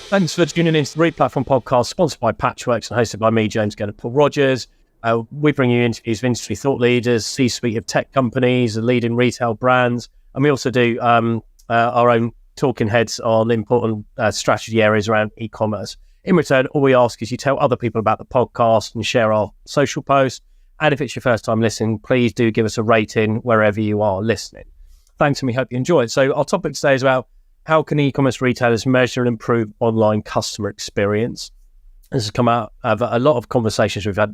Thanks for tuning in to the Replatform podcast, sponsored by Patchworks and hosted by me, James Gurd Paul Rogers. We bring you interviews with industry thought leaders, C-suite of tech companies, leading retail brands, and we also do our own talking heads on important strategy areas around e-commerce. In return, all we ask is you tell other people about the podcast and share our social posts. And if it's your first time listening, please do give us a rating wherever you are listening. Thanks, and we hope you enjoy it. So our topic today is about how can e-commerce retailers measure and improve online customer experience? This has come out of a lot of conversations we've had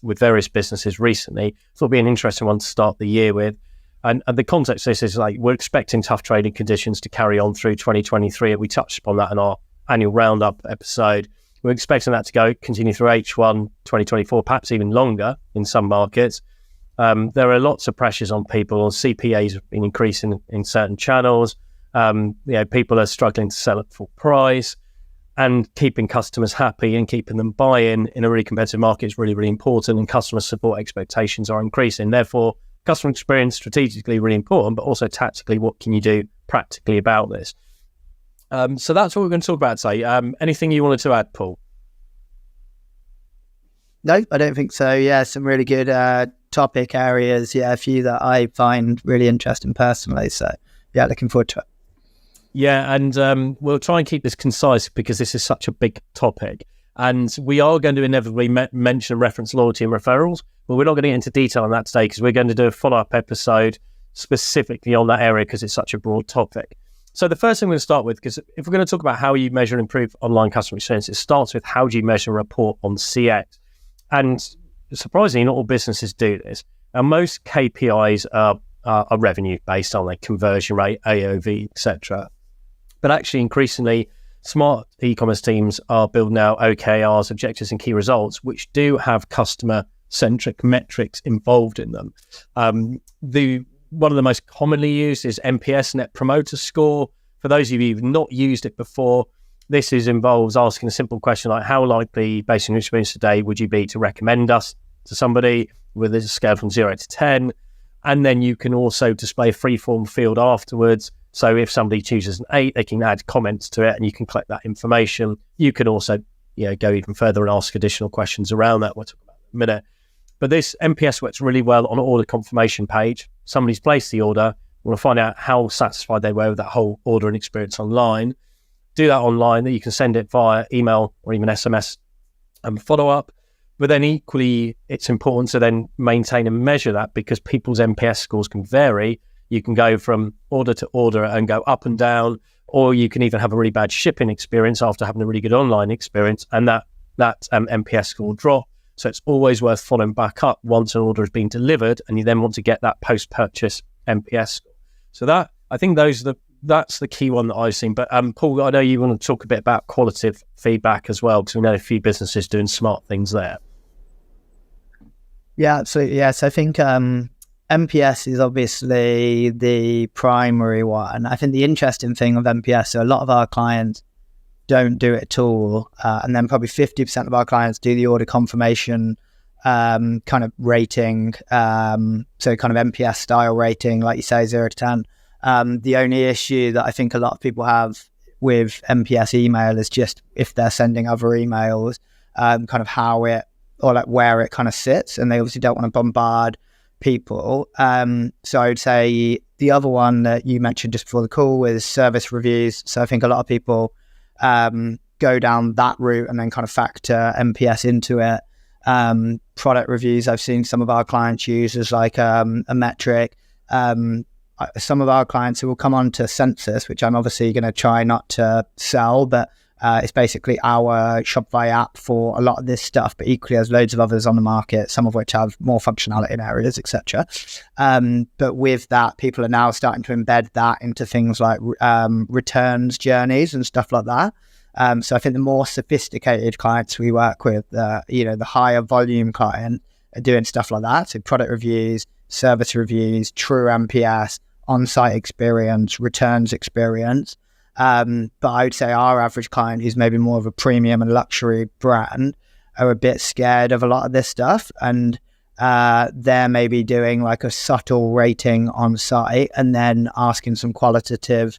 with various businesses recently. Thought it'd be an interesting one to start the year with. And the context of this is like we're expecting tough trading conditions to carry on through 2023. We touched upon that in our annual roundup episode. We're expecting that to continue through H1 2024, perhaps even longer in some markets. There are lots of pressures on people. CPAs have been increasing in certain channels. People are struggling to sell at full price, and keeping customers happy and keeping them buy-in a really competitive market is really, really important, and customer support expectations are increasing. Therefore, customer experience strategically really important, but also tactically, what can you do practically about this? So that's what we're going to talk about today. Anything you wanted to add, Paul? No, I don't think so. Yeah, some really good topic areas. Yeah, a few that I find really interesting personally. So yeah, looking forward to it. Yeah, and we'll try and keep this concise because this is such a big topic. And we are going to inevitably mention and reference loyalty and referrals, but we're not going to get into detail on that today because we're going to do a follow-up episode specifically on that area because it's such a broad topic. So the first thing we're going to start with, because if we're going to talk about how you measure and improve online customer experience, it starts with how do you measure and report on CX? And surprisingly, not all businesses do this. Now, most KPIs are revenue based on like conversion rate, AOV, etc. But actually, increasingly, smart e-commerce teams are building out OKRs, objectives and key results, which do have customer-centric metrics involved in them. One of the most commonly used is NPS, Net Promoter Score. For those of you who've not used it before, this involves asking a simple question like, how likely, based on your experience today, would you be to recommend us to somebody with a scale from 0 to 10? And then you can also display a free-form field afterwards. So if somebody chooses an 8, they can add comments to it and you can collect that information. You can also go even further and ask additional questions around that. We'll talk about that in a minute. But this NPS works really well on an order confirmation page. Somebody's placed the order. We want to find out how satisfied they were with that whole order and experience online. Do that online. You can send it via email or even SMS and follow up. But then equally, it's important to then maintain and measure that because people's NPS scores can vary. You can go from order to order and go up and down, or you can even have a really bad shipping experience after having a really good online experience, and that NPS score will drop. So it's always worth following back up once an order has been delivered, and you then want to get that post-purchase NPS score. So that, I think that's the key one that I've seen. But Paul, I know you want to talk a bit about qualitative feedback as well, because we know a few businesses doing smart things there. Yeah, absolutely. Yes, I think NPS is obviously the primary one. I think the interesting thing of NPS, so a lot of our clients don't do it at all. And then probably 50% of our clients do the order confirmation kind of rating. So kind of NPS style rating, like you say, 0 to 10. The only issue that I think a lot of people have with NPS email is just if they're sending other emails, kind of how it, or like where it kind of sits. And they obviously don't want to bombard people. So I would say the other one that you mentioned just before the call is service reviews. So I think a lot of people go down that route and then kind of factor NPS into it. Product reviews, I've seen some of our clients use as like a metric. Some of our clients who will come on to Census, which I'm obviously going to try not to sell, but it's basically our Shopify app for a lot of this stuff, but equally there's loads of others on the market, some of which have more functionality in areas, etc. But with that, people are now starting to embed that into things like returns journeys and stuff like that. So I think the more sophisticated clients we work with, the higher volume client are doing stuff like that. So product reviews, service reviews, true NPS, on-site experience, returns experience. But I would say our average client, who's maybe more of a premium and luxury brand, are a bit scared of a lot of this stuff, and they're maybe doing like a subtle rating on site and then asking some qualitative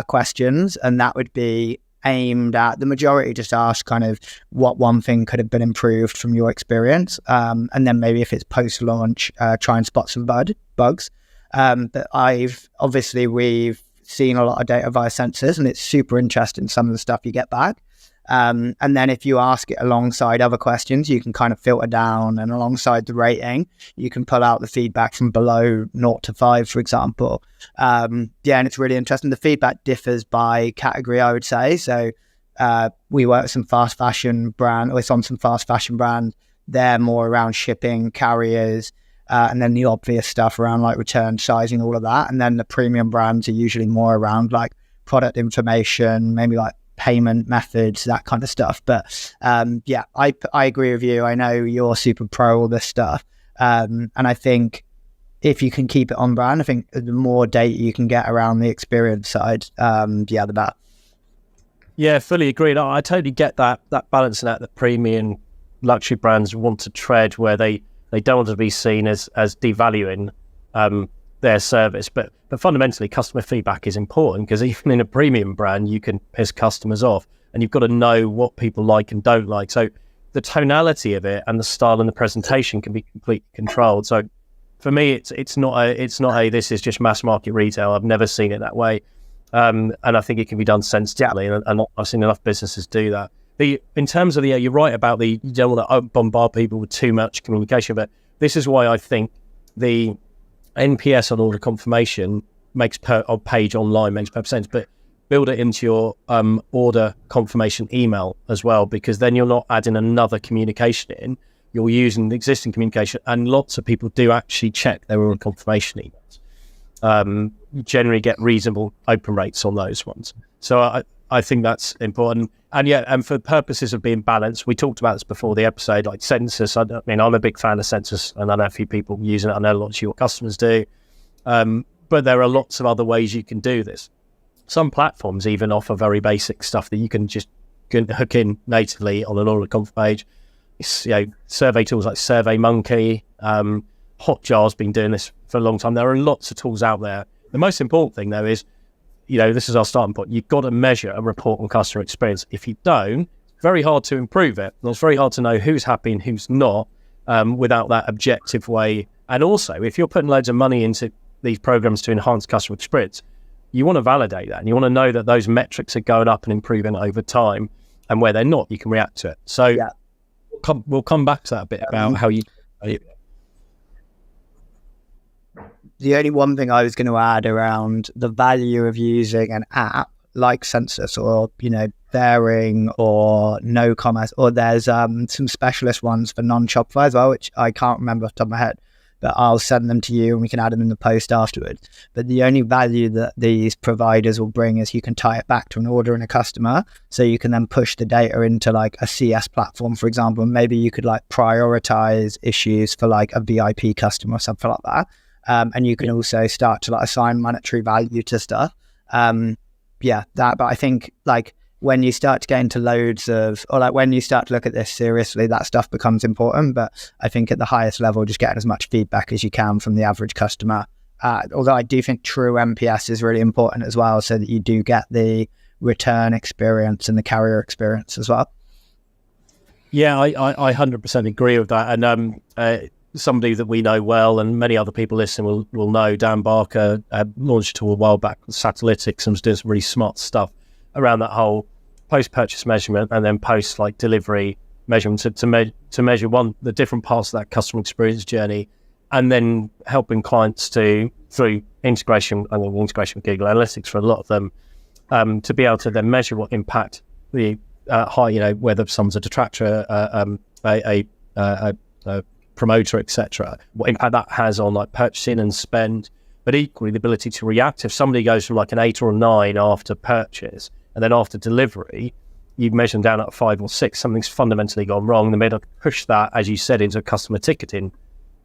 questions, and that would be aimed at, the majority just ask kind of what one thing could have been improved from your experience. And then maybe if it's post-launch, try and spot some bugs. But we've seen a lot of data via sensors, and it's super interesting, some of the stuff you get back. And then if you ask it alongside other questions, you can kind of filter down, and alongside the rating, you can pull out the feedback from below 0 to 5, for example. And it's really interesting. The feedback differs by category, I would say. So we work with some fast fashion brand, or it's on some fast fashion brand. They're more around shipping, carriers, and then the obvious stuff around like return sizing, all of that. And then the premium brands are usually more around like product information, maybe like payment methods, that kind of stuff. But I agree with you. I know you're super pro all this stuff, and I think if you can keep it on brand, I think the more data you can get around the experience side, the better. Yeah, fully agreed. I totally get that balancing out that premium luxury brands want to tread, where they don't want to be seen as devaluing their service, but fundamentally customer feedback is important, because even in a premium brand you can piss customers off, and you've got to know what people like and don't like. So the tonality of it and the style and the presentation can be completely controlled. So for me, it's not a this is just mass market retail. I've never seen it that way, and I think it can be done sensitively, and I've seen enough businesses do that. In terms of you're right about you don't want to bombard people with too much communication, but this is why I think the NPS on order confirmation on page online makes perfect sense, but build it into your order confirmation email as well, because then you're not adding another communication in. You're using the existing communication, and lots of people do actually check their order confirmation emails. You generally get reasonable open rates on those ones. So I think that's important. And for purposes of being balanced, we talked about this before the episode, like census. I'm a big fan of census, and I know a few people using it. I know lots of your customers do. But there are lots of other ways you can do this. Some platforms even offer very basic stuff that you can just hook in natively on an order conf page. Survey tools like SurveyMonkey, Hotjar's been doing this for a long time. There are lots of tools out there. The most important thing, though, is this is our starting point. You've got to measure and report on customer experience. If you don't, it's very hard to improve it. And it's very hard to know who's happy and who's not without that objective way. And also, if you're putting loads of money into these programs to enhance customer experience, you want to validate that, and you want to know that those metrics are going up and improving over time, and where they're not, you can react to it. So we'll come back to that a bit about how you... The only one thing I was going to add around the value of using an app like Census, or, Bearing, or No Commerce, or there's some specialist ones for non-Shopify as well, which I can't remember off the top of my head, but I'll send them to you and we can add them in the post afterwards. But the only value that these providers will bring is you can tie it back to an order and a customer. So you can then push the data into like a CS platform, for example, and maybe you could like prioritize issues for like a VIP customer or something like that. And you can also start to like assign monetary value to stuff. But I think like when you start to get into when you start to look at this seriously, that stuff becomes important. But I think at the highest level, just getting as much feedback as you can from the average customer. Although I do think true NPS is really important as well, so that you do get the return experience and the carrier experience as well. Yeah, I 100% agree with that. And somebody that we know well, and many other people listening will know, Dan Barker launched a tool a while back with Satellytics, and was doing some really smart stuff around that whole post-purchase measurement and then post-delivery measurement to measure the different parts of that customer experience journey, and then helping clients through integration with Google Analytics for a lot of them, to be able to then measure what impact the whether someone's a detractor, a promoter, etc., what impact that has on like purchasing and spend. But equally, the ability to react. If somebody goes from like an 8 or a 9 after purchase, and then after delivery, you measure them down at 5 or 6, something's fundamentally gone wrong. They may not push that, as you said, into a customer ticketing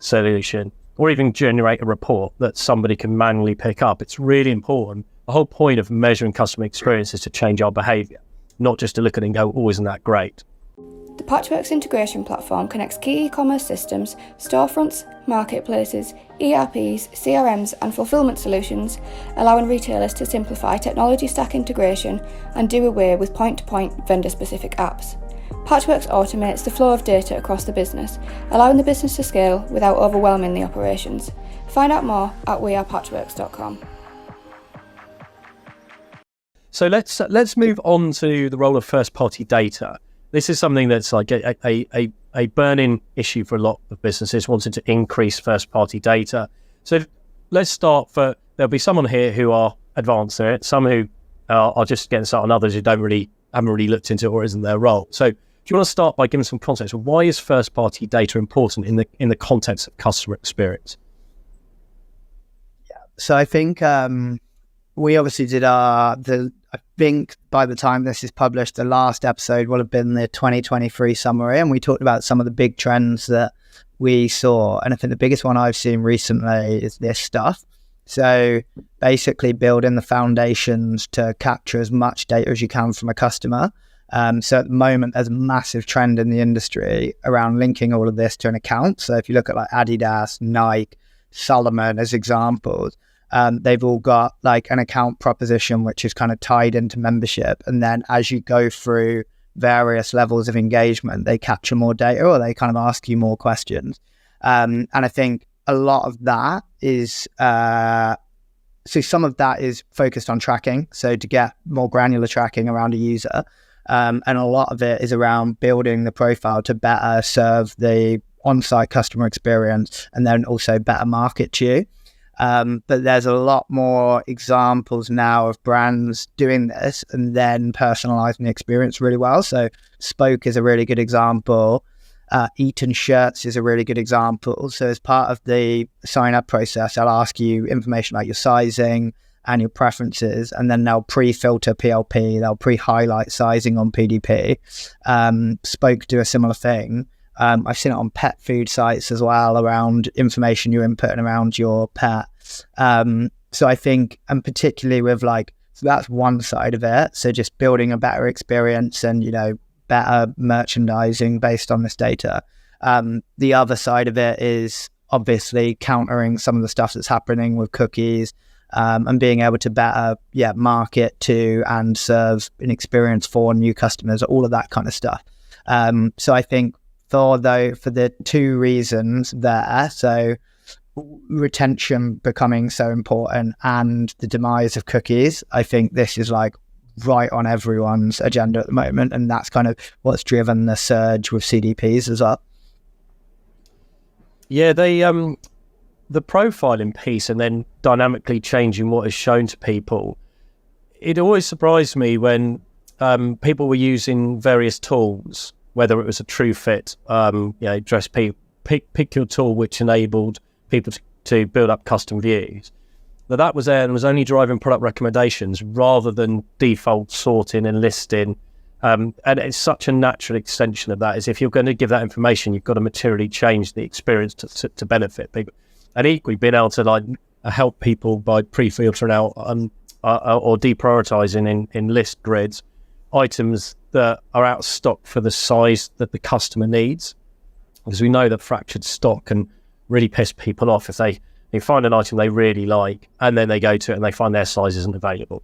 solution, or even generate a report that somebody can manually pick up. It's really important. The whole point of measuring customer experience is to change our behavior, not just to look at it and go, oh, isn't that great? The Patchworks integration platform connects key e-commerce systems, storefronts, marketplaces, ERPs, CRMs and fulfillment solutions, allowing retailers to simplify technology stack integration and do away with point-to-point vendor-specific apps. Patchworks automates the flow of data across the business, allowing the business to scale without overwhelming the operations. Find out more at wearepatchworks.com. So let's move on to the role of first-party data. This is something that's like a burning issue for a lot of businesses wanting to increase first-party data. So let's start there'll be someone here who are advanced in it, some who are just getting started, and others who haven't really looked into it or isn't their role. So do you want to start by giving some context? Why is first-party data important in the context of customer experience? Yeah. So I think we obviously did I think by the time this is published, the last episode will have been the 2023 summary, and we talked about some of the big trends that we saw. And I think the biggest one I've seen recently is this stuff. So basically building the foundations to capture as much data as you can from a customer. So at the moment, there's a massive trend in the industry around linking all of this to an account. So if you look at like Adidas, Nike, Salomon as examples, they've all got like an account proposition which is kind of tied into membership, and then as you go through various levels of engagement, they capture more data or they kind of ask you more questions, and I think a lot of that is so some of that is focused on tracking, so to get more granular tracking around a user, and a lot of it is around building the profile to better serve the on-site customer experience and then also better market to you. But there's a lot more examples now of brands doing this and then personalizing the experience really well. So Spoke is a really good example. Eaton Shirts is a really good example. So as part of the sign-up process, they'll ask you information about your sizing and your preferences, and then they'll pre-filter PLP, they'll pre-highlight sizing on PDP. Spoke do a similar thing. I've seen it on pet food sites as well around information you're inputting around your pet. So I think, and particularly with so that's one side of it. So just building a better experience and, better merchandising based on this data. The other side of it is obviously countering some of the stuff that's happening with cookies, and being able to better, market to and serve an experience for new customers, all of that kind of stuff. So I think for the two reasons there, so retention becoming so important and the demise of cookies, I think this is right on everyone's agenda at the moment, and that's kind of what's driven the surge with CDPs as well. Yeah, the profiling piece and then dynamically changing what is shown to people. It always surprised me when people were using various tools, whether it was a TrueFit, pick your tool, which enabled people to build up custom views. That was there and was only driving product recommendations rather than default sorting and listing. And it's such a natural extension of that, is if you're going to give that information, you've got to materially change the experience to benefit people. And equally being able to help people by pre-filtering out or deprioritizing in list grids items that are out of stock for the size that the customer needs, because we know that fractured stock can really piss people off if they find an item they really like and then they go to it and they find their size isn't available.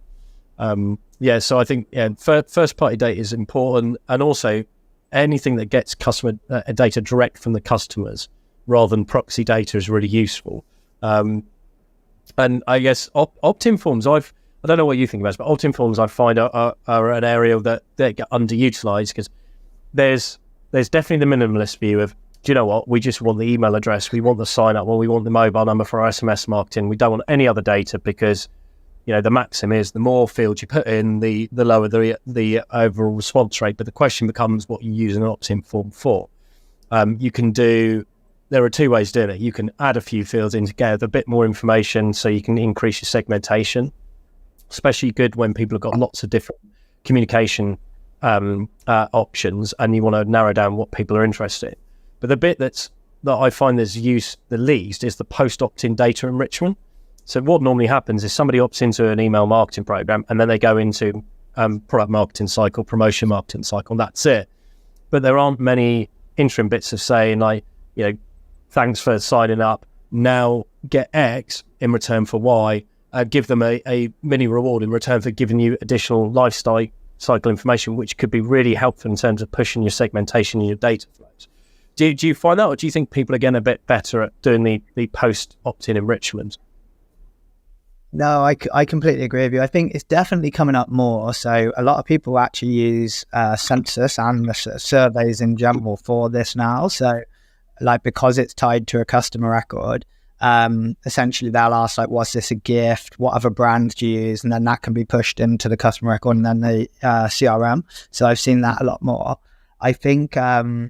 So I think first party data is important, and also anything that gets customer data direct from the customers rather than proxy data is really useful. And I guess opt-in forms, I don't know what you think about this, but opt-in forms I find are an area that get underutilized, because there's definitely the minimalist view of, do you know what, we just want the email address, we want the sign up, we want the mobile number for our SMS marketing, we don't want any other data, because the maxim is the more fields you put in, the lower the overall response rate. But the question becomes what you use an opt-in form for. There are two ways to do it. You can add a few fields in to get a bit more information so you can increase your segmentation, especially good when people have got lots of different communication options and you want to narrow down what people are interested in. But the bit that I find there's used the least is the post opt-in data enrichment. So what normally happens is somebody opts into an email marketing program and then they go into product marketing cycle, promotion marketing cycle, and that's it. but there aren't many interim bits of saying like, thanks for signing up, now get X in return for Y, give them a mini reward in return for giving you additional lifestyle cycle information, which could be really helpful in terms of pushing your segmentation and your data flows. Do you find that, or do you think people are getting a bit better at doing the post opt-in enrichment? No, I completely agree with you. I think it's definitely coming up more. So a lot of people actually use census and the surveys in general for this now. So like, because it's tied to a customer record, essentially they'll ask like, was this a gift? What other brands do you use? And then that can be pushed into the customer record and then the CRM. So I've seen that a lot more. I think I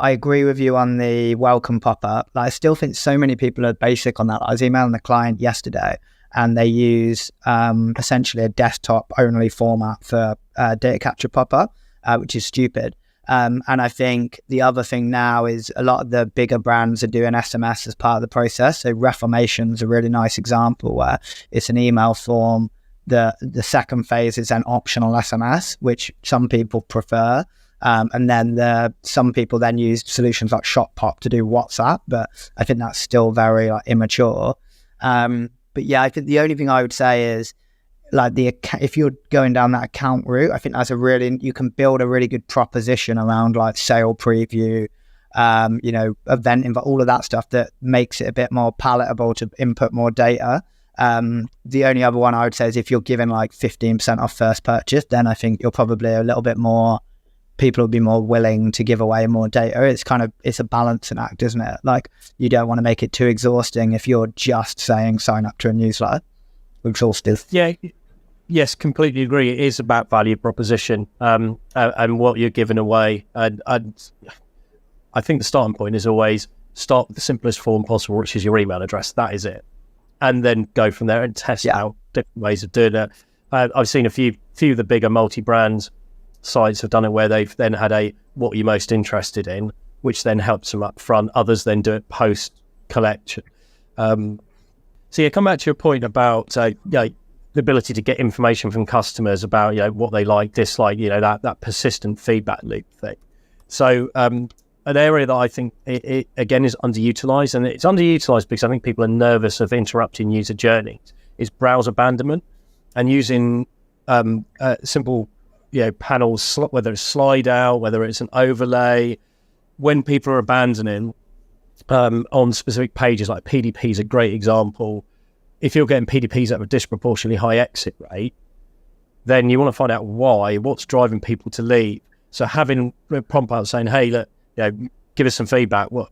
agree with you on the welcome pop-up. Like, I still think so many people are basic on that. I was emailing the client yesterday and they use essentially a desktop only format for data capture pop-up, which is stupid. And I think the other thing now is a lot of the bigger brands are doing SMS as part of the process. So Reformation's a really nice example where it's an email form. The second phase is an optional SMS, which some people prefer. And then some people then use solutions like ShopPop to do WhatsApp, but I think that's still very immature. But yeah, I think the only thing I would say is like if you're going down that account route, I think you can build a really good proposition around like sale preview, event, all of that stuff that makes it a bit more palatable to input more data. The only other one I would say is if you're giving like 15% off first purchase, then I think you're probably a little bit more, people will be more willing to give away more data. It's a balancing act, isn't it? Like, you don't want to make it too exhausting if you're just saying sign up to a newsletter, which all still... Yeah. Yes, completely agree. It is about value proposition and what you're giving away. And I think the starting point is always start with the simplest form possible, which is your email address. That is it. And then go from there and test out different ways of doing it. I've seen a few of the bigger multi-brand sites have done it where they've then had what you're most interested in, which then helps them up front. Others then do it post collection. So yeah, come back to your point about the ability to get information from customers about what they like, dislike, that persistent feedback loop thing. So an area that I think it again is underutilized, and it's underutilized because I think people are nervous of interrupting user journeys, is browse abandonment, and using simple panels, whether it's slide out, whether it's an overlay. When people are abandoning on specific pages, like PDP is a great example. If you're getting PDPs at a disproportionately high exit rate, then you want to find out what's driving people to leave. So having a prompt out saying, hey, look, give us some feedback. What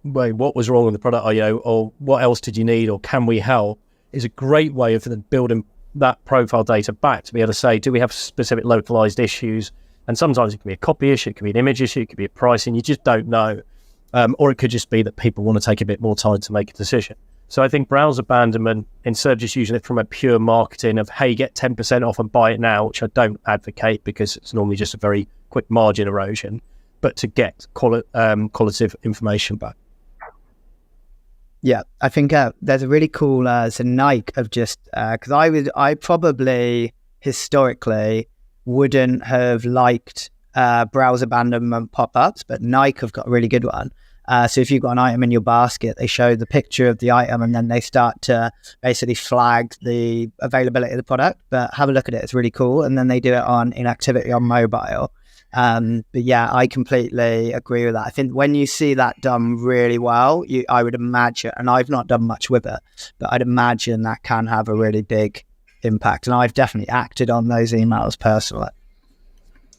was wrong with the product, or what else did you need, or can we help, is a great way of building that profile data back to be able to say, do we have specific localized issues? And sometimes it can be a copy issue, it can be an image issue, it could be a pricing, you just don't know. Or it could just be that people want to take a bit more time to make a decision. So I think browse abandonment, instead of just using it from a pure marketing of, hey, get 10% off and buy it now, which I don't advocate because it's normally just a very quick margin erosion, but to get qualitative information back. Yeah, I think there's a really cool Nike of just, because I probably historically wouldn't have liked browse abandonment pop-ups, but Nike have got a really good one. So if you've got an item in your basket, they show the picture of the item and then they start to basically flag the availability of the product. But have a look at it; it's really cool. And then they do it in activity on mobile. But yeah, I completely agree with that. I think when you see that done really well, I would imagine, and I've not done much with it, but I'd imagine that can have a really big impact. And I've definitely acted on those emails personally.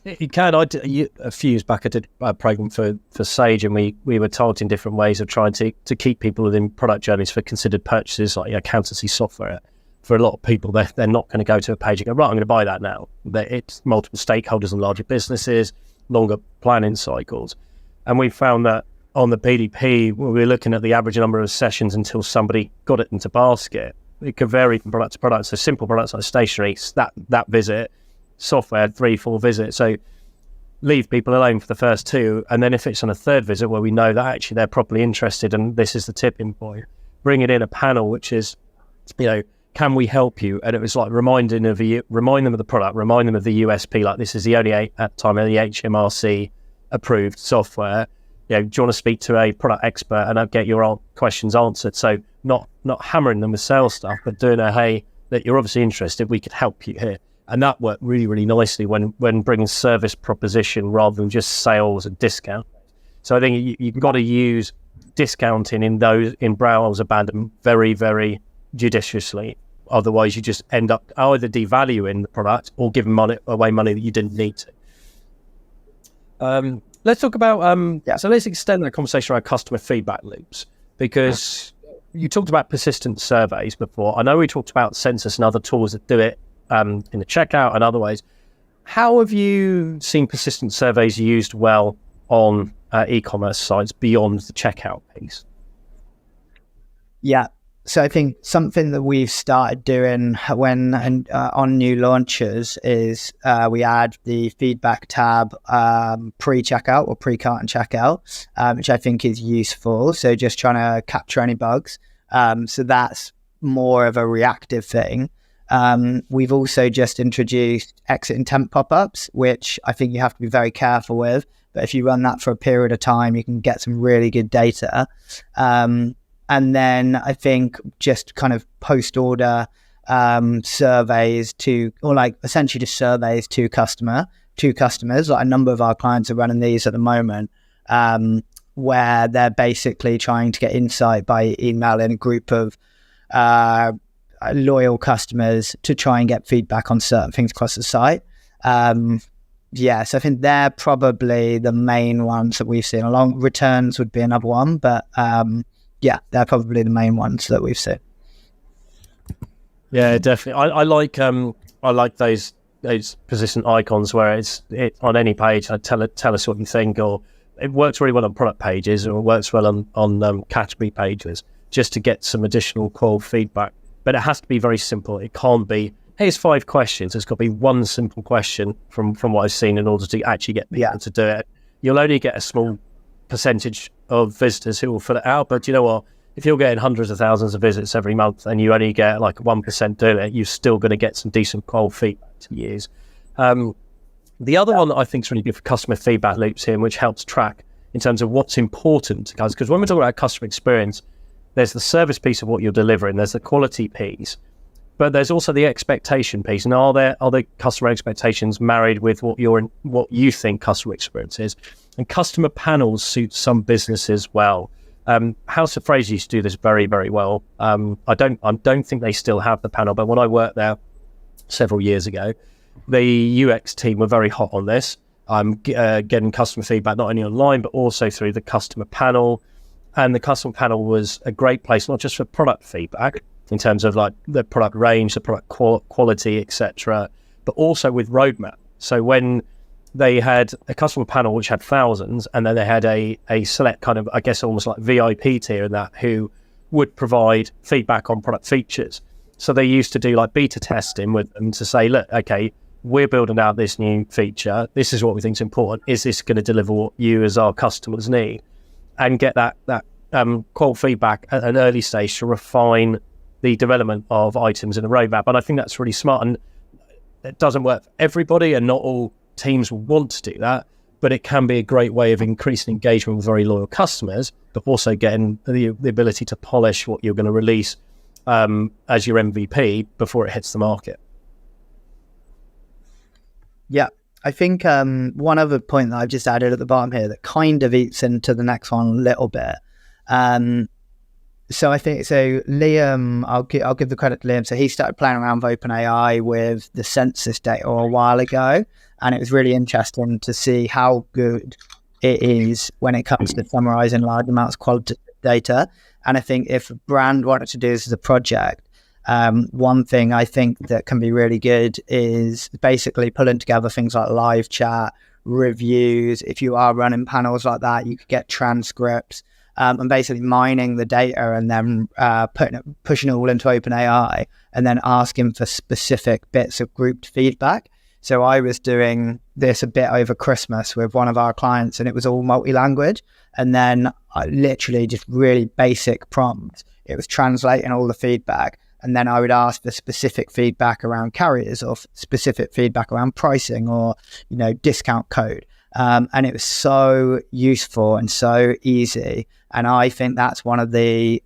You can. A few years back, I did a program for Sage, and we were targeting different ways of trying to keep people within product journeys for considered purchases, like accountancy software. For a lot of people, they're not going to go to a page and go, right, I'm going to buy that now. It's multiple stakeholders and larger businesses, longer planning cycles. And we found that on the PDP, we were looking at the average number of sessions until somebody got it into basket. It could vary from product to product. So simple products like stationery, that visit, software, 3-4 visits. So leave people alone for the first two. And then if it's on a third visit where we know that actually they're properly interested and this is the tipping point, bring it in a panel, which is, can we help you? And it was like remind them of the product, remind them of the USP. Like, this is the only at the time only HMRC approved software. Do you want to speak to a product expert and get your questions answered? So not hammering them with sales stuff, but doing hey, that you're obviously interested, we could help you here. And that worked really, really nicely when bringing service proposition rather than just sales and discount. So I think you've got to use discounting in browser abandonment very, very judiciously. Otherwise, you just end up either devaluing the product or giving away money that you didn't need to. Let's talk about, so let's extend that conversation around customer feedback loops, because you talked about persistent surveys before. I know we talked about Census and other tools that do it in the checkout and other ways. How have you seen persistent surveys used well on e-commerce sites beyond the checkout piece? Yeah. So I think something that we've started doing when on new launches is we add the feedback tab pre-checkout or pre-cart and checkout, which I think is useful. So just trying to capture any bugs. So that's more of a reactive thing. We've also just introduced exit intent pop-ups, which I think you have to be very careful with. But if you run that for a period of time, you can get some really good data. And then I think just kind of post-order surveys essentially just surveys to customers. Like a number of our clients are running these at the moment, where they're basically trying to get insight by emailing a group of loyal customers to try and get feedback on certain things across the site. So I think they're probably the main ones that we've seen. Along returns would be another one, but they're probably the main ones that we've seen. Yeah, definitely. I like those persistent icons where it's on any page. Tell us what you think, or it works really well on product pages, or it works well on category pages, just to get some additional qual feedback. But it has to be very simple. It can't be, here's 5 questions. It's got to be one simple question from what I've seen in order to actually get people to do it. You'll only get a small percentage of visitors who will fill it out, but you know what? If you're getting hundreds of thousands of visits every month and you only get like 1% doing it, you're still going to get some decent qual feedback to use. The other one that I think is really good for customer feedback loops here, which helps track in terms of what's important to guys, because when we're talking about customer experience, there's the service piece of what you're delivering, there's the quality piece, but there's also the expectation piece. And are there customer expectations married with what you think customer experience is? And customer panels suit some businesses well. House of Fraser used to do this very, very well. I don't think they still have the panel, but when I worked there several years ago, the UX team were very hot on this. Getting customer feedback not only online but also through the customer panel. And the customer panel was a great place, not just for product feedback in terms of like the product range, the product quality, etc., but also with roadmap. So when they had a customer panel which had thousands, and then they had a select kind of, I guess, almost like VIP tier in that, who would provide feedback on product features. So they used to do like beta testing with them to say, look, okay, we're building out this new feature. This is what we think is important. Is this going to deliver what you as our customers need? And get that qual feedback at an early stage to refine the development of items in a roadmap. And I think that's really smart. And it doesn't work for everybody, and not all teams will want to do that, but it can be a great way of increasing engagement with very loyal customers, but also getting the ability to polish what you're going to release as your MVP before it hits the market. Yeah. I think one other point that I've just added at the bottom here that kind of eats into the next one a little bit. So Liam, I'll give the credit to Liam. So he started playing around with OpenAI with the census data a while ago, and it was really interesting to see how good it is when it comes to summarizing large amounts of qualitative data. And I think if a brand wanted to do this as a project, one thing I think that can be really good is basically pulling together things like live chat, reviews. If you are running panels like that, you could get transcripts, and basically mining the data and then pushing it all into OpenAI and then asking for specific bits of grouped feedback. So I was doing this a bit over Christmas with one of our clients, and it was all multi-language. And then I literally just really basic prompts. It was translating all the feedback, And then I would ask for specific feedback around carriers or specific feedback around pricing or, discount code. And it was so useful and so easy. And I think that's one of the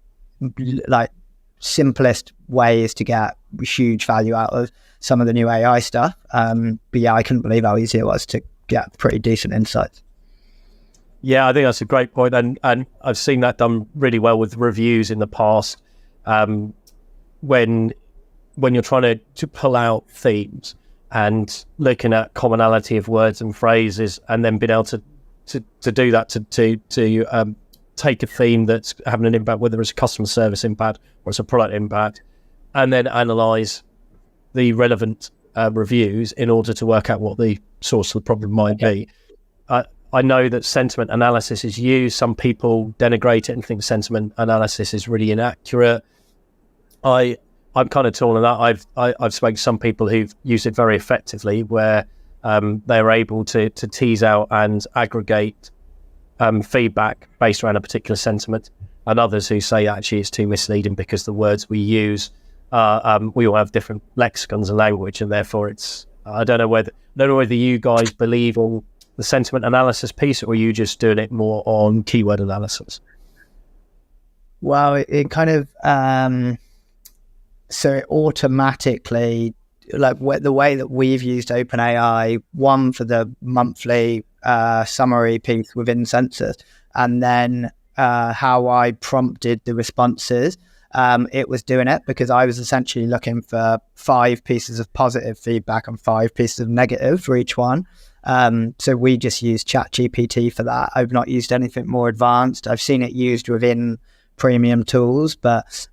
simplest ways to get huge value out of some of the new AI stuff. But yeah, I couldn't believe how easy it was to get pretty decent insights. Yeah, I think that's a great point. And I've seen that done really well with reviews in the past. When you're trying to pull out themes and looking at commonality of words and phrases, and then being able to do that to take a theme that's having an impact, whether it's a customer service impact or it's a product impact, and then analyze the relevant reviews in order to work out what the source of the problem might be. I know that sentiment analysis is used. Some people denigrate it and think sentiment analysis is really inaccurate. I'm kind of torn on that. I've spoken to some people who've used it very effectively, where they're able to tease out and aggregate feedback based around a particular sentiment, and others who say actually it's too misleading because the words we use, we all have different lexicons and language, and therefore it's. I don't know whether you guys believe on the sentiment analysis piece, or are you just doing it more on keyword analysis? Well, it kind of. So it automatically, the way that we've used OpenAI, one for the monthly summary piece within Census, and then how I prompted the responses, it was doing it because I was essentially looking for 5 pieces of positive feedback and 5 pieces of negative for each one. So we just used ChatGPT for that. I've not used anything more advanced. I've seen it used within premium tools, but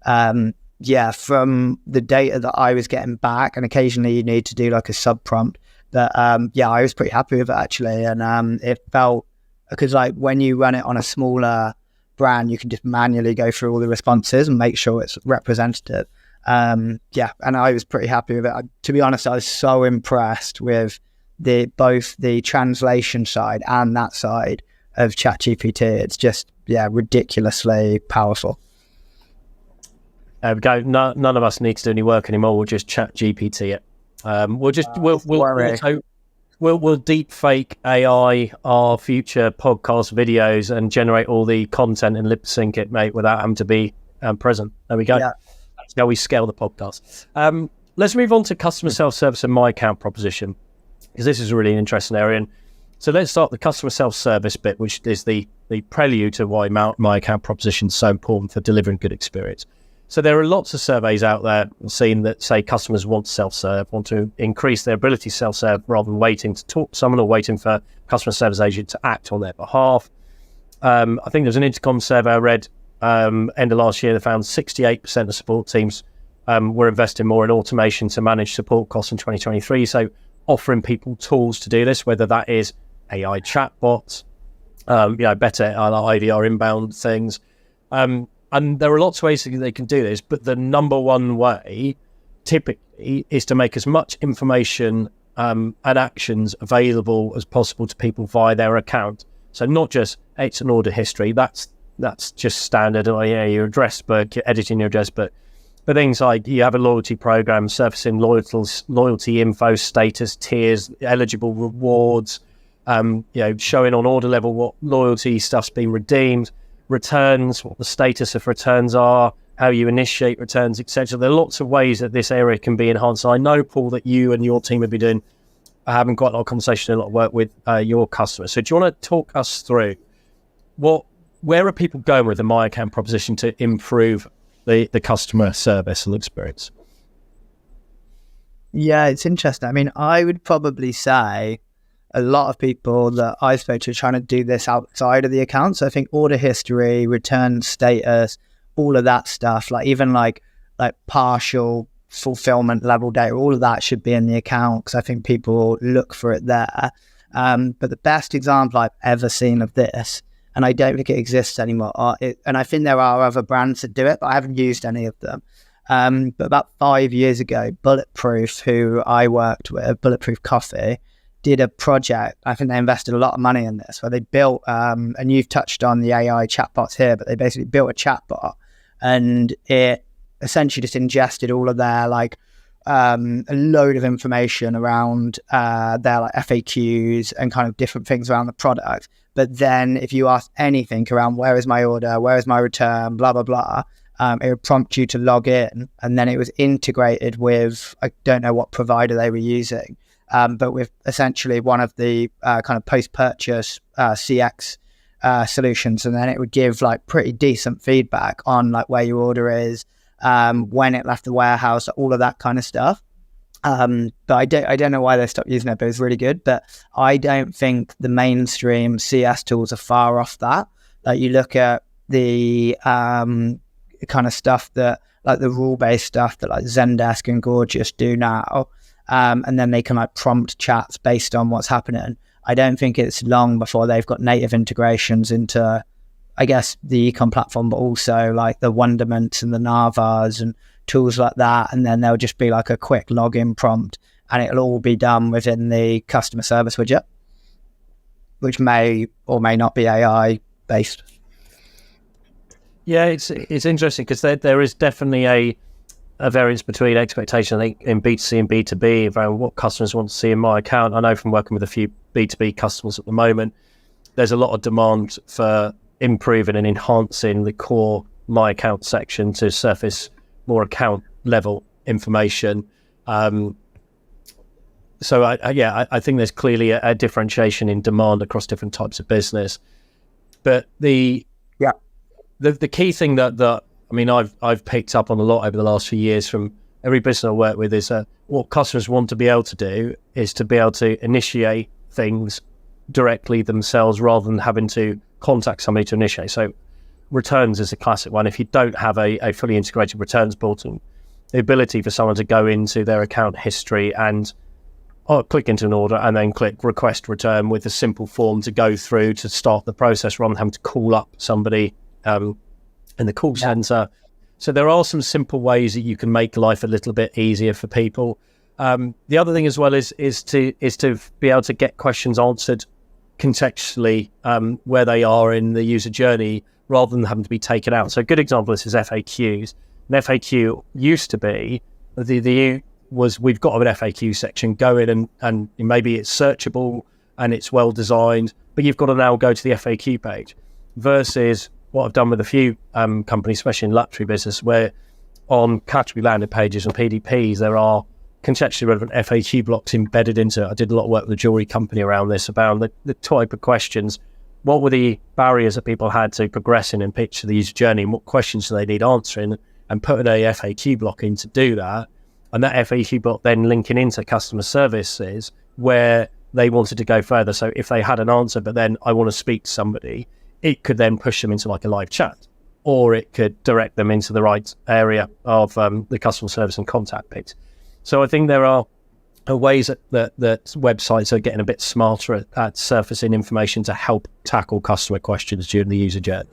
yeah, from the data that I was getting back, and occasionally you need to do like a sub prompt, that I was pretty happy with it actually. And it felt, because like when you run it on a smaller brand, you can just manually go through all the responses and make sure it's representative. And I was pretty happy with it. To be honest, I was so impressed with both the translation side and that side of ChatGPT. It's just ridiculously powerful. There we go. None of us need to do any work anymore. We'll just chat GPT it. We'll deep fake AI our future podcast videos and generate all the content and lip sync it, mate, without having to be present. There we go. Yeah. That's how we scale the podcast. Let's move on to customer self-service and my account proposition, because this is a really interesting area. And so let's start the customer self-service bit, which is the prelude to why my account proposition is so important for delivering good experience. So there are lots of surveys out there seen that say customers want to self-serve, want to increase their ability to self-serve rather than waiting to talk to someone or waiting for a customer service agent to act on their behalf. I think there's an Intercom survey I read end of last year that found 68% of support teams were investing more in automation to manage support costs in 2023. So offering people tools to do this, whether that is AI chatbots, better IVR inbound things. And there are lots of ways that they can do this, but the number one way typically is to make as much information and actions available as possible to people via their account. So not just, hey, it's an order history, that's just standard, your address book, you're editing your address book. But things like you have a loyalty program, surfacing loyalty info, status, tiers, eligible rewards, showing on order level what loyalty stuff's been redeemed, returns, what the status of returns are, how you initiate returns, etc. There are lots of ways that this area can be enhanced. I know, Paul, that you and your team have been doing, having quite a lot of conversation, a lot of work with your customers. So do you want to talk us through where are people going with the My Account proposition to improve the customer service and experience? Yeah, it's interesting. I mean, I would probably say a lot of people that I spoke to are trying to do this outside of the account. So I think order history, return status, all of that stuff, even partial fulfillment level data, all of that should be in the account because I think people look for it there. But the best example I've ever seen of this, and I don't think it exists anymore, and I think there are other brands that do it, but I haven't used any of them. But about 5 years ago, Bulletproof, who I worked with, Bulletproof Coffee, did a project. I think they invested a lot of money in this, where they built, and you've touched on the AI chatbots here, but they basically built a chatbot, and it essentially just ingested all of their like a load of information around their like FAQs and kind of different things around the product. But then if you ask anything around where is my order, where is my return, blah, blah, blah, it would prompt you to log in, and then it was integrated with, I don't know what provider they were using, but with essentially one of the kind of post-purchase CX solutions. And then it would give like pretty decent feedback on like where your order is, when it left the warehouse, all of that kind of stuff. But I don't know why they stopped using it, but it was really good. But I don't think the mainstream CS tools are far off that. Like you look at the kind of stuff that like the rule-based stuff that like Zendesk and Gorgias do now, and then they can like prompt chats based on what's happening. I don't think it's long before they've got native integrations into, I guess, the ecom platform, but also like the Wonderments and the Narvas and tools like that. And then there'll just be like a quick login prompt, and it'll all be done within the customer service widget, which may or may not be AI based. Yeah, it's interesting because there is definitely a variance between expectation, I think, in B2C and B2B around what customers want to see in my account. I know from working with a few B2B customers at the moment, there's a lot of demand for improving and enhancing the core My Account section to surface more account level information. So I think there's clearly a differentiation in demand across different types of business. But the key thing that I mean I've picked up on a lot over the last few years from every business I work with is that what customers want to be able to do is to be able to initiate things directly themselves rather than having to contact somebody to initiate. So returns is a classic one. If you don't have a fully integrated returns portal, the ability for someone to go into their account history and click into an order and then click request return with a simple form to go through to start the process rather than having to call up somebody in the call center. So there are some simple ways that you can make life a little bit easier for people. The other thing as well is to be able to get questions answered contextually where they are in the user journey rather than having to be taken out. So a good example of this is FAQs. An FAQ used to be we've got an FAQ section, go in and maybe it's searchable and it's well designed, but you've got to now go to the FAQ page, versus what I've done with a few companies, especially in luxury business, where on category landing pages and PDPs, there are contextually relevant FAQ blocks embedded into it. I did a lot of work with a jewelry company around this, about the type of questions. What were the barriers that people had to progressing and pitch to the user journey, and what questions do they need answering, and putting a FAQ block in to do that. And that FAQ block then linking into customer services where they wanted to go further. So if they had an answer, but then I want to speak to somebody, it could then push them into like a live chat, or it could direct them into the right area of the customer service and contact page. So I think there are ways that websites are getting a bit smarter at surfacing information to help tackle customer questions during the user journey.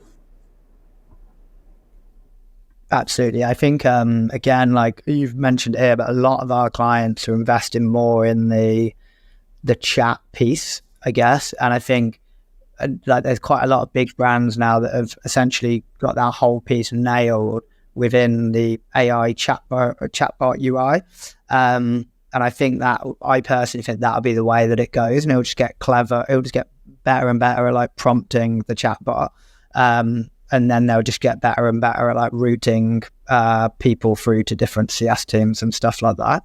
Absolutely. I think, again, like you've mentioned here, but a lot of our clients are investing more in the chat piece, I guess. And I think like there's quite a lot of big brands now that have essentially got that whole piece nailed within the AI chatbot UI. And I think that, I personally think that'll be the way that it goes, and it'll just get clever. It'll just get better and better at like prompting the chatbot. And then they'll just get better and better at like routing people through to different CS teams and stuff like that.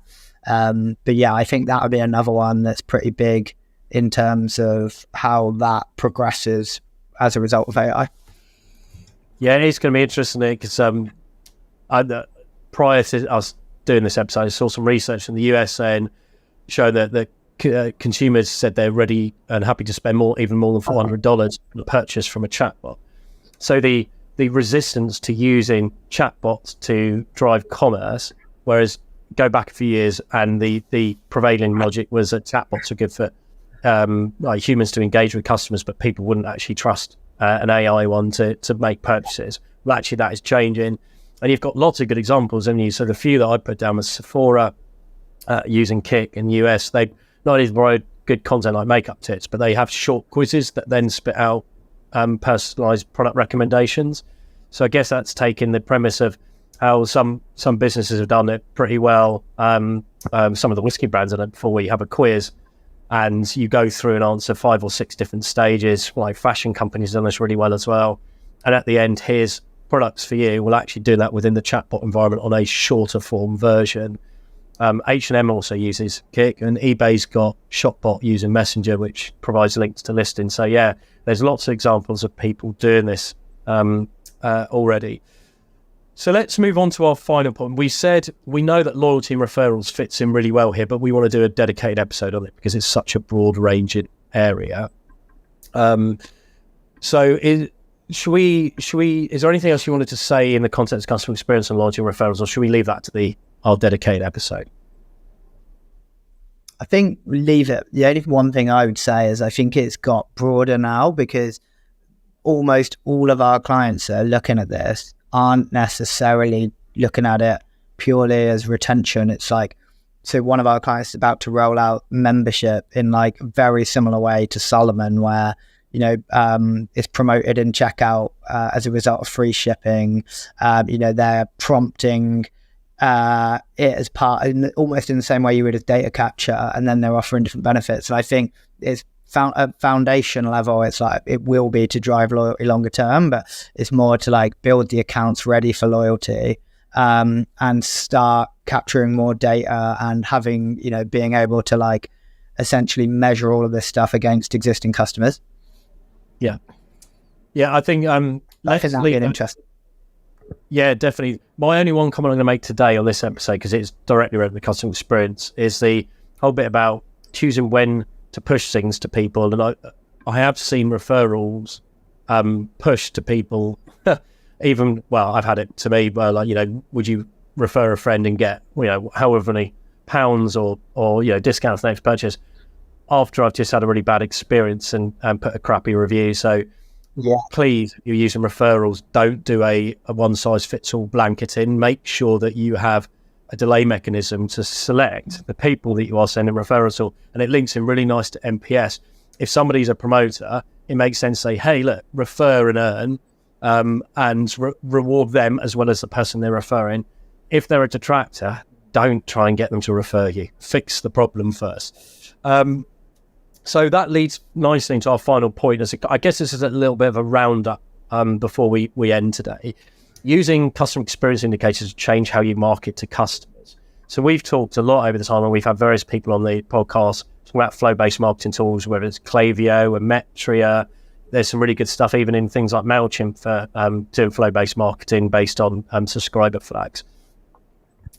But yeah, I think that would be another one that's pretty big in terms of how that progresses as a result of AI. Yeah, it's going to be interesting because prior to us doing this episode, I saw some research in the US showing that consumers said they're ready and happy to spend even more than $400 on a purchase from a chatbot. So the resistance to using chatbots to drive commerce, whereas go back a few years and the prevailing logic was that chatbots are good for like humans to engage with customers, but people wouldn't actually trust an AI one to make purchases. Well, actually that is changing, and you've got lots of good examples. And so the few that I put down was Sephora using Kik in the US. They not only provide good content like makeup tips, but they have short quizzes that then spit out personalized product recommendations. So I guess that's taking the premise of how some businesses have done it pretty well. Some of the whiskey brands have done it before, where you have a quiz and you go through and answer 5 or 6 different stages. Like fashion companies have done this really well as well. And at the end, here's products for you. We'll actually do that within the chatbot environment on a shorter form version. H&M also uses Kik, and eBay's got Shopbot using Messenger, which provides links to listings. So yeah, there's lots of examples of people doing this already. So let's move on to our final point. We said we know that loyalty and referrals fits in really well here, but we want to do a dedicated episode on it because it's such a broad ranging area. So is there anything else you wanted to say in the context of customer experience and loyalty and referrals, or should we leave that to our dedicated episode? I think leave it. The only one thing I would say is I think it's got broader now, because almost all of our clients that are looking at this aren't necessarily looking at it purely as retention. It's like, so one of our clients is about to roll out membership in like a very similar way to Solomon, where, you know, it's promoted in checkout as a result of free shipping. You know, they're prompting it as almost in the same way you would as data capture, and then they're offering different benefits. And I think it's a foundation level. It's like, it will be to drive loyalty longer term, but it's more to like build the accounts ready for loyalty, and start capturing more data and having, you know, being able to like essentially measure all of this stuff against existing customers. Yeah, I think I think that'd be interesting. Yeah, definitely. My only one comment I'm going to make today on this episode, because it's directly related to the customer experience, is the whole bit about choosing when to push things to people. And I have seen referrals pushed to people. Even, well, I've had it to me, where like, you know, would you refer a friend and get, you know, however many pounds or you know, discount for the next purchase, after I've just had a really bad experience and put a crappy review. So yeah, please, if you're using referrals, don't do a one size fits all blanketing. Make sure that you have a delay mechanism to select the people that you are sending referrals to, and it links in really nice to NPS. If somebody's a promoter, it makes sense to say, hey, look, refer and earn, and reward them as well as the person they're referring. If they're a detractor, don't try and get them to refer you. Fix the problem first. So that leads nicely into our final point. I guess this is a little bit of a roundup before we end today. Using customer experience indicators to change how you market to customers. So we've talked a lot over the time, and we've had various people on the podcast talking about flow-based marketing tools, whether it's Klaviyo and Metria. There's some really good stuff even in things like MailChimp for doing flow-based marketing based on subscriber flags.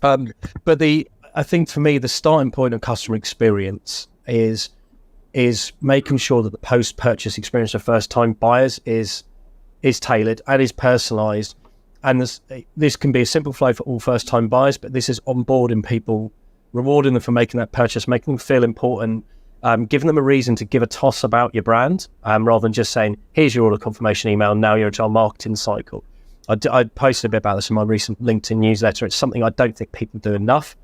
But I think for me, the starting point of customer experience is making sure that the post-purchase experience for first-time buyers is tailored and is personalised. And this can be a simple flow for all first-time buyers, but this is onboarding people, rewarding them for making that purchase, making them feel important, giving them a reason to give a toss about your brand, rather than just saying, here's your order confirmation email, now you're into our marketing cycle. I posted a bit about this in my recent LinkedIn newsletter. It's something I don't think people do enough.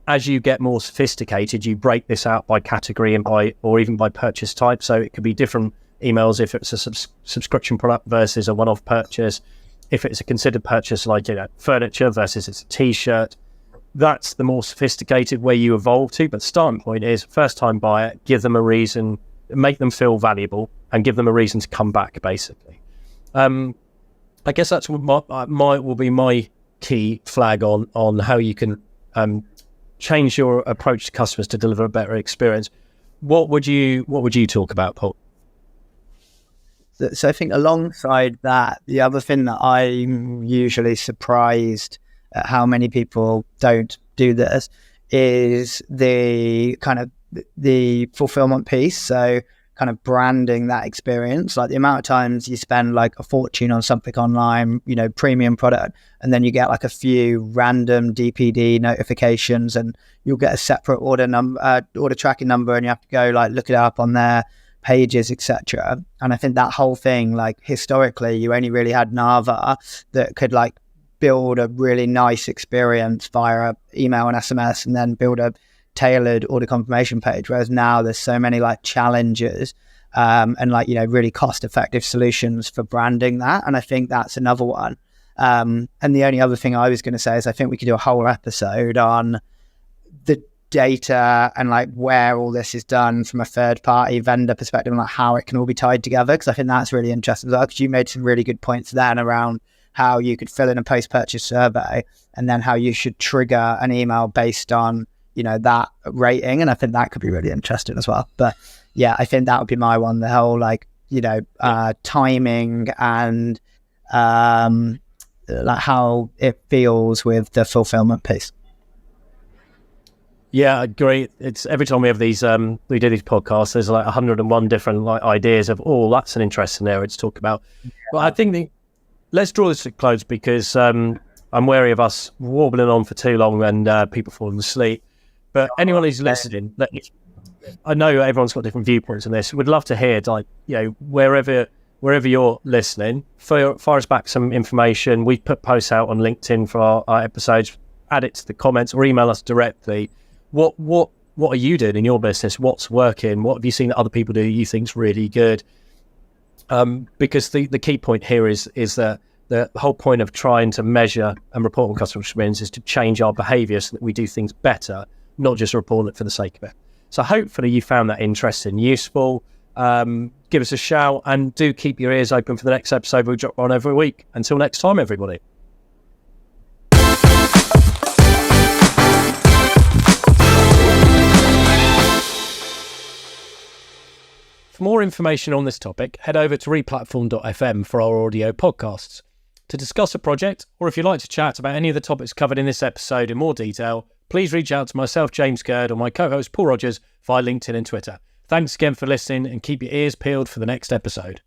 As you get more sophisticated, you break this out by category and or even by purchase type. So it could be different emails if it's a subscription product versus a one-off purchase. If it's a considered purchase, like, you know, furniture versus it's a t-shirt, that's the more sophisticated way you evolve to. But starting point is first-time buyer, give them a reason, make them feel valuable, and give them a reason to come back, basically. I guess that's what will be my key flag on how you can change your approach to customers to deliver a better experience. What would you talk about, Paul? So I think alongside that, the other thing that I'm usually surprised at how many people don't do this is the kind of the fulfillment piece. So kind of branding that experience, like the amount of times you spend like a fortune on something online, you know, premium product, and then you get like a few random DPD notifications, and you'll get a separate order tracking number, and you have to go like look it up on their pages, etc. And I think that whole thing, like historically, you only really had Nava that could like build a really nice experience via email and SMS, and then build a tailored order confirmation page, whereas now there's so many like challenges and like, you know, really cost effective solutions for branding that. And I think that's another one. And the only other thing I was going to say is I think we could do a whole episode on the data and like where all this is done from a third party vendor perspective and like how it can all be tied together, because I think that's really interesting as well, because you made some really good points then around how you could fill in a post-purchase survey and then how you should trigger an email based on, you know, that rating. And I think that could be really interesting as well. But yeah, I think that would be my one, the whole like, you know, timing and like how it feels with the fulfillment piece. Yeah, I agree. It's every time we have these, we do these podcasts, there's like 101 different like ideas of, oh, that's an interesting area to talk about. Yeah. But I think let's draw this to a close, because I'm wary of us warbling on for too long and people falling asleep. But anyone who's listening, I know everyone's got different viewpoints on this. We'd love to hear, like, you know, wherever you're listening, fire us back some information. We put posts out on LinkedIn for our episodes. Add it to the comments or email us directly. What are you doing in your business? What's working? What have you seen that other people do you think's really good? Because the key point here is that the whole point of trying to measure and report on customer experience is to change our behaviour so that we do things better, not just report it for the sake of it. So hopefully you found that interesting, useful. Give us a shout and do keep your ears open for the next episode. We'll drop on every week. Until next time, everybody. For more information on this topic, head over to replatform.fm for our audio podcasts. To discuss a project, or if you'd like to chat about any of the topics covered in this episode in more detail, please reach out to myself, James Gurd, or my co-host, Paul Rogers, via LinkedIn and Twitter. Thanks again for listening, and keep your ears peeled for the next episode.